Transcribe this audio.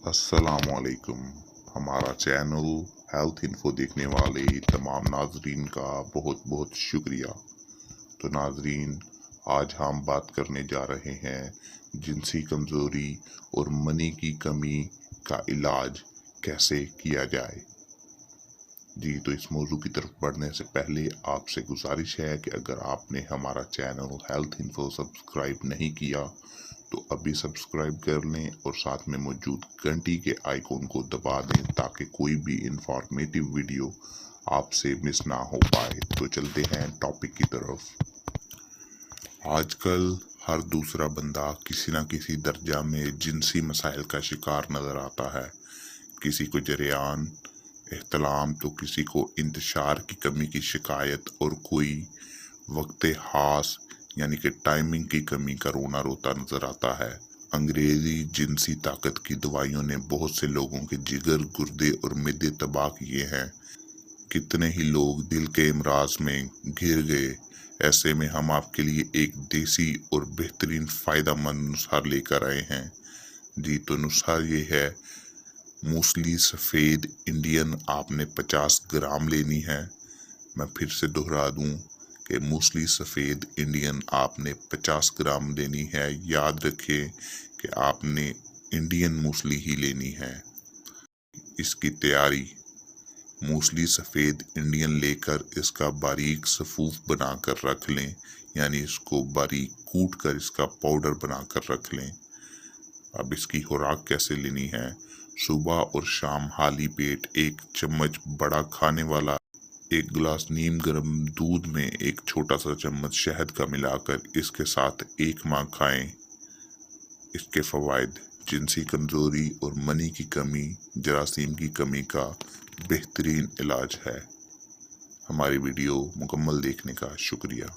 अस्सलामुअलैकुम। हमारा channel health info देखने वाले तमाम नाजरीन का बहुत बहुत शुक्रिया। तो नाजरीन, आज हम बात करने जा रहे हैं जिनसी कमज़ोरी और मनी की कमी का इलाज कैसे किया जाए। जी, तो इस मौजू की तरफ बढ़ने से पहले आपसे गुजारिश है कि अगर आपने हमारा चैनल हेल्थ इन्फो सब्सक्राइब नहीं किया तो अभी सब्सक्राइब कर लें और साथ में मौजूद घंटी के आइकॉन को दबा दें ताकि कोई भी इंफॉर्मेटिव वीडियो आपसे मिस ना हो पाए। तो चलते हैं टॉपिक की तरफ। आजकल हर दूसरा बंदा किसी न किसी दर्जा में जिनसी मसाइल का शिकार नज़र आता है। किसी को जरियान, एहतलाम, तो किसी को इंतशार की कमी की शिकायत और कोई वक्त हास यानी कि टाइमिंग की कमी का रोना रोता नजर आता है। अंग्रेजी जिनसी ताकत की दवाइयों ने बहुत से लोगों के जिगर, गुर्दे और मिद्दे तबाह किए हैं। कितने ही लोग दिल के इमराज में घिर गए। ऐसे में हम आपके लिए एक देसी और बेहतरीन फ़ायदेमंद नुस्खा लेकर आए हैं। जी, तो नुस्खा ये है, मूसली सफ़ेद इंडियन आपने 50 ग्राम लेनी है। मैं फिर से दोहरा दूं कि मूसली सफ़ेद इंडियन आपने 50 ग्राम लेनी है। याद रखें कि आपने इंडियन मूसली ही लेनी है। इसकी तैयारी, मूसली सफ़ेद इंडियन लेकर इसका बारीक सफ़ूफ बनाकर रख लें, यानी इसको बारीक कूट कर इसका पाउडर बनाकर रख लें। अब इसकी खुराक कैसे लेनी है? सुबह और शाम खाली पेट 1 चम्मच बड़ा खाने वाला 1 गिलास नीम गर्म दूध में 1 छोटा सा चम्मच शहद का मिलाकर इसके साथ 1 माह खाएं। इसके फ़वाइद, जिनसी कमज़ोरी और मनी की कमी, जरासीम की कमी का बेहतरीन इलाज है। हमारी वीडियो मुकम्मल देखने का शुक्रिया।